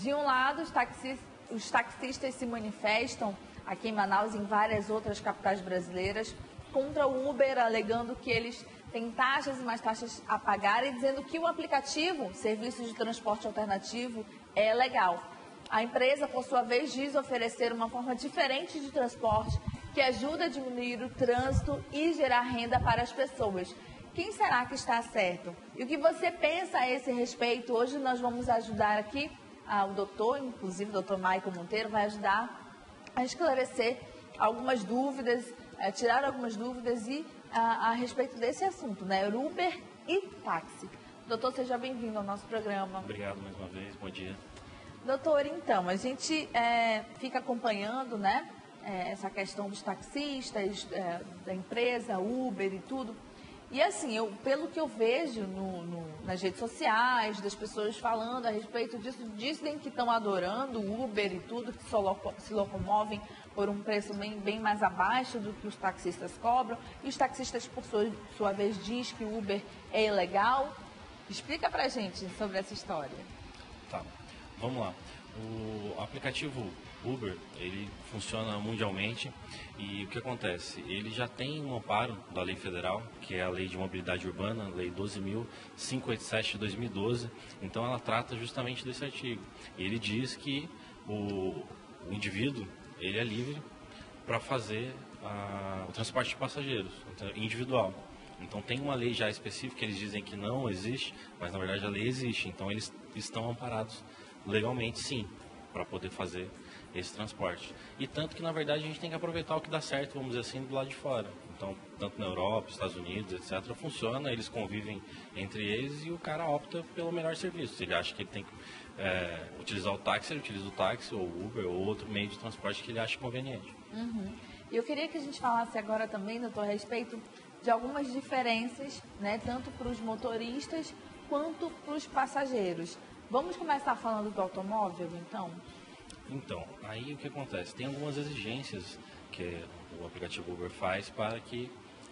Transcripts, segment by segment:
De um lado, os taxistas se manifestam aqui em Manaus e em várias outras capitais brasileiras contra o Uber, alegando que eles têm taxas e mais taxas a pagar e dizendo que o aplicativo, serviço de transporte alternativo, é legal. A empresa, por sua vez, diz oferecer uma forma diferente de transporte que ajuda a diminuir o trânsito e gerar renda para as pessoas. Quem será que está certo? E o que você pensa a esse respeito? Hoje nós vamos ajudar aqui, o doutor, inclusive o doutor Maicon Monteiro, vai ajudar a esclarecer algumas dúvidas, tirar algumas dúvidas a respeito desse assunto, né? Uber e táxi. Doutor, seja bem-vindo ao nosso programa. Obrigado mais uma vez, bom dia. Doutor, então, a gente fica acompanhando, né, essa questão dos taxistas, da empresa, Uber e tudo. E assim, pelo que eu vejo nas redes sociais, das pessoas falando a respeito disso, dizem que estão adorando o Uber e tudo, que se locomovem por um preço bem mais abaixo do que os taxistas cobram. E os taxistas, por sua vez, diz que o Uber é ilegal. Explica pra gente sobre essa história. Tá, vamos lá. O aplicativo Uber, ele funciona mundialmente e o que acontece? Ele já tem um amparo da lei federal, que é a Lei de Mobilidade Urbana, Lei 12.587 de 2012, então ela trata justamente desse artigo. Ele diz que o indivíduo, ele é livre para fazer o transporte de passageiros, individual. Então tem uma lei já específica, eles dizem que não existe, mas na verdade a lei existe, então eles estão amparados legalmente sim, para poder fazer esse transporte. E tanto que, na verdade, a gente tem que aproveitar o que dá certo, vamos dizer assim, do lado de fora. Então, tanto na Europa, Estados Unidos, etc., funciona, eles convivem entre eles e o cara opta pelo melhor serviço. Se ele acha que ele tem que utilizar o táxi, ele utiliza o táxi, ou o Uber, ou outro meio de transporte que ele acha conveniente. Uhum. E eu queria que a gente falasse agora também, doutor, a respeito de algumas diferenças, né, tanto para os motoristas quanto para os passageiros. Vamos começar falando do automóvel, então? Então, aí o que acontece? Tem algumas exigências que o aplicativo Uber faz para que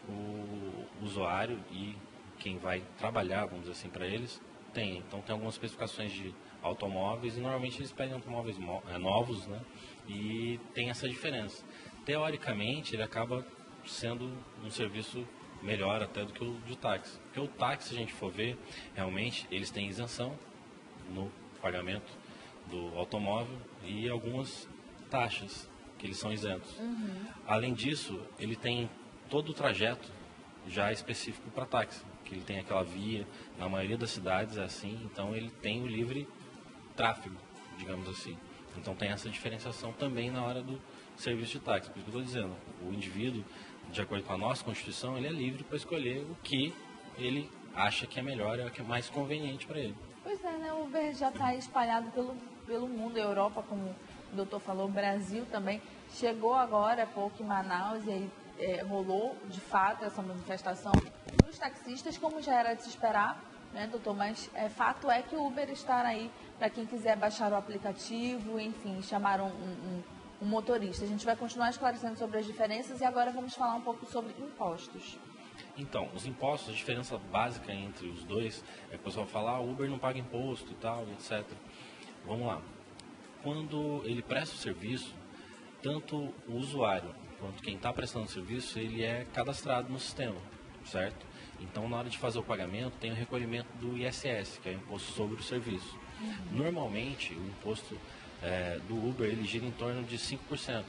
o usuário e quem vai trabalhar, vamos dizer assim, para eles, tenha. Então, tem algumas especificações de automóveis e normalmente eles pedem automóveis novos, né? E tem essa diferença. Teoricamente, ele acaba sendo um serviço melhor até do que o de táxi. Porque o táxi, se a gente for ver, realmente eles têm isenção no pagamento do automóvel e algumas taxas que eles são isentos. Uhum. Além disso, ele tem todo o trajeto já específico para táxi, que ele tem aquela via, na maioria das cidades é assim, então ele tem o livre tráfego, digamos assim. Então tem essa diferenciação também na hora do serviço de táxi. Por isso que eu estou dizendo, o indivíduo, de acordo com a nossa Constituição, ele é livre para escolher o que ele acha que é melhor, é o que é mais conveniente para ele. Pois é, né? O Uber já está espalhado pelo mundo, Europa, como o doutor falou, Brasil também. Chegou agora há pouco em Manaus e aí rolou, de fato, essa manifestação dos taxistas, como já era de se esperar, né, doutor? Mas fato é que o Uber está aí para quem quiser baixar o aplicativo, enfim, chamar um motorista. A gente vai continuar esclarecendo sobre as diferenças e agora vamos falar um pouco sobre impostos. Então, os impostos, a diferença básica entre os dois é que o pessoal fala, Uber não paga imposto e tal, etc. Vamos lá. Quando ele presta o serviço, tanto o usuário quanto quem está prestando o serviço, ele é cadastrado no sistema, certo? Então, na hora de fazer o pagamento, tem o recolhimento do ISS, que é o Imposto sobre o Serviço. Uhum. Normalmente, o imposto do Uber, ele gira em torno de 5%.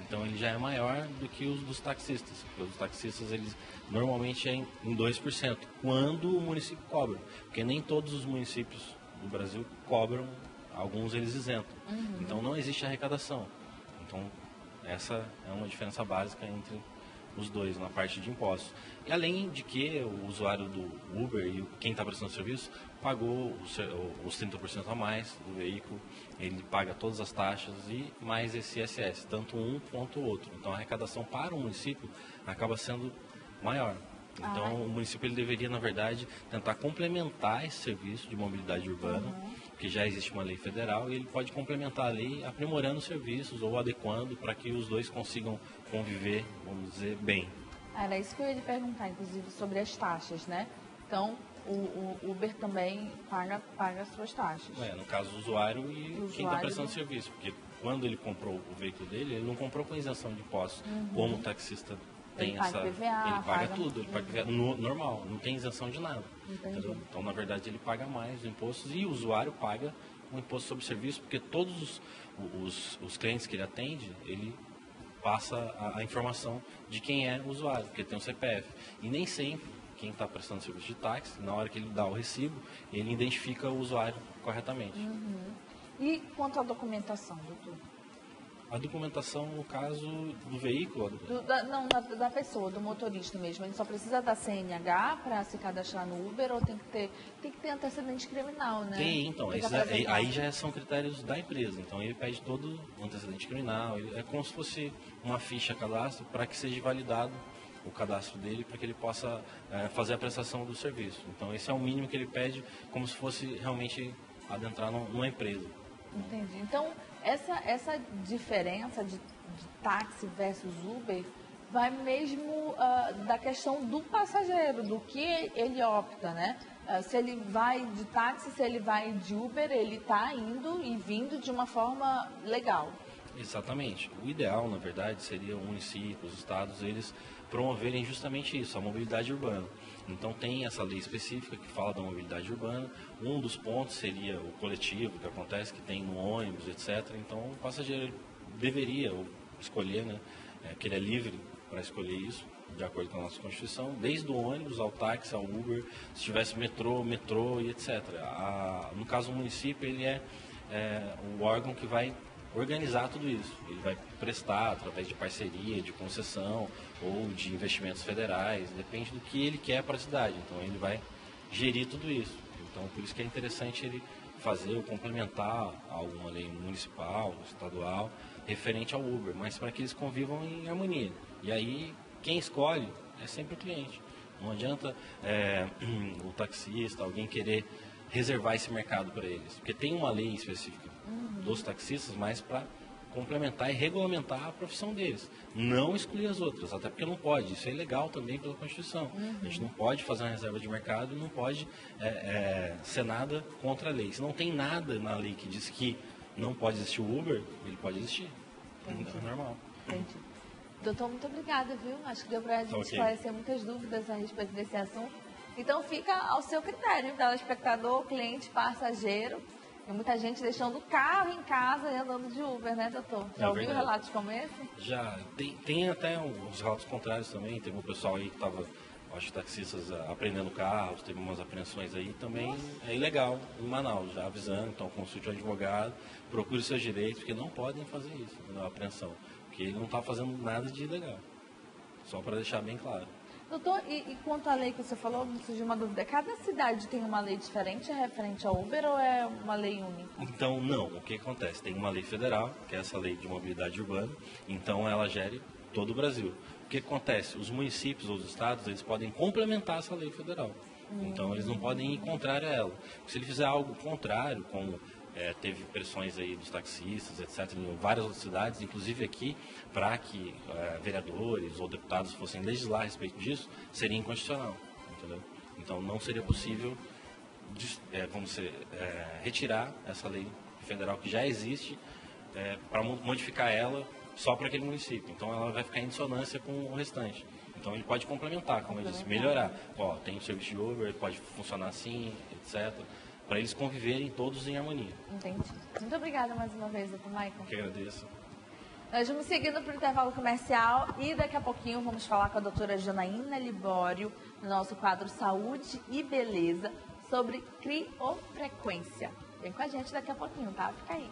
Então ele já é maior do que os dos taxistas, porque os taxistas eles normalmente é em 2%, quando o município cobra, porque nem todos os municípios do Brasil cobram, alguns eles isentam. Uhum. Então não existe arrecadação. Então essa é uma diferença básica entre os dois na parte de impostos. E além de que o usuário do Uber e quem está prestando serviço pagou os 30% a mais do veículo, ele paga todas as taxas e mais esse ISS, tanto um quanto o outro. Então a arrecadação para o município acaba sendo maior. Então o município ele deveria, na verdade, tentar complementar esse serviço de mobilidade urbana, que já existe uma lei federal, e ele pode complementar a lei aprimorando os serviços ou adequando para que os dois consigam conviver, vamos dizer, bem. Era isso que eu ia lhe perguntar, inclusive, sobre as taxas, né? Então, o Uber também paga as suas taxas. No caso do usuário e quem está prestando serviço, porque quando ele comprou o veículo dele, ele não comprou com isenção de impostos, como o taxista tem ele paga PVA, ele paga tudo, ele paga PVA normal, não tem isenção de nada. Então, na verdade, ele paga mais impostos e o usuário paga um imposto sobre serviço, porque todos os clientes que ele atende, ele passa a informação de quem é o usuário, porque tem um CPF. E nem sempre quem está prestando serviço de táxi, na hora que ele dá o recibo, ele identifica o usuário corretamente. E quanto à documentação, doutor? A documentação, no caso do veículo? Da pessoa, do motorista mesmo. Ele só precisa da CNH para se cadastrar no Uber ou tem que ter antecedente criminal, né? Tem, então. Aí já são critérios da empresa. Então, ele pede todo o antecedente criminal. É como se fosse uma ficha cadastro para que seja validado o cadastro dele para que ele possa fazer a prestação do serviço. Então, esse é o mínimo que ele pede, como se fosse realmente adentrar numa empresa. Entendi. Então, essa diferença de táxi versus Uber vai mesmo da questão do passageiro, do que ele opta, né? Se ele vai de táxi, se ele vai de Uber, ele está indo e vindo de uma forma legal. Exatamente. O ideal, na verdade, seria o município, os estados, eles promoverem justamente isso, a mobilidade urbana. Então tem essa lei específica que fala da mobilidade urbana. Um dos pontos seria o coletivo, que acontece, que tem no ônibus, etc. Então o passageiro deveria escolher, né, que ele é livre para escolher isso, de acordo com a nossa Constituição, desde o ônibus ao táxi, ao Uber, se tivesse metrô e etc. No caso do município, ele é o órgão que vai organizar tudo isso. Ele vai prestar através de parceria, de concessão ou de investimentos federais, depende do que ele quer para a cidade. Então ele vai gerir tudo isso. Então por isso que é interessante ele fazer ou complementar alguma lei municipal, estadual, referente ao Uber, mas para que eles convivam em harmonia. E aí quem escolhe é sempre o cliente. Não adianta o taxista, alguém querer reservar esse mercado para eles, porque tem uma lei específica dos taxistas, mas para complementar e regulamentar a profissão deles, não excluir as outras, até porque não pode, isso é ilegal também pela Constituição. A gente não pode fazer uma reserva de mercado, não pode ser nada contra a lei. Se não tem nada na lei que diz que não pode existir o Uber, ele pode existir. É normal. Entendi. Doutor, muito obrigada, viu? Acho que deu para a gente esclarecer muitas dúvidas a respeito desse assunto. Então fica ao seu critério, telespectador, cliente, passageiro. Tem muita gente deixando o carro em casa e andando de Uber, né, doutor? Já ouviu relatos como esse? Já. Tem até uns relatos contrários também. Teve um pessoal aí que estava, acho, taxistas aprendendo carros, teve umas apreensões aí também. É ilegal em Manaus, já avisando. Então consulte o advogado, procure seus direitos, porque não podem fazer isso, a apreensão. Porque ele não está fazendo nada de ilegal. Só para deixar bem claro. Doutor, e quanto à lei que você falou, me surgiu uma dúvida. Cada cidade tem uma lei diferente referente ao Uber ou é uma lei única? Então, não. O que acontece? Tem uma lei federal, que é essa lei de mobilidade urbana, então ela gere todo o Brasil. O que acontece? Os municípios ou os estados, eles podem complementar essa lei federal. Então, eles não podem ir contrário a ela. Se ele fizer algo contrário, como teve pressões aí dos taxistas, etc., em várias outras cidades, inclusive aqui, para que vereadores ou deputados fossem legislar a respeito disso, seria inconstitucional, entendeu? Então não seria possível retirar essa lei federal que já existe para modificar ela só para aquele município. Então ela vai ficar em dissonância com o restante. Então ele pode complementar, como eu disse, melhorar. Tem o serviço de Uber, pode funcionar assim, etc., para eles conviverem todos em harmonia. Entendi. Muito obrigada mais uma vez, doutor Maicon. Que agradeço. Nós vamos seguindo para o intervalo comercial e daqui a pouquinho vamos falar com a doutora Janaína Libório, no nosso quadro Saúde e Beleza, sobre criofrequência. Vem com a gente daqui a pouquinho, tá? Fica aí.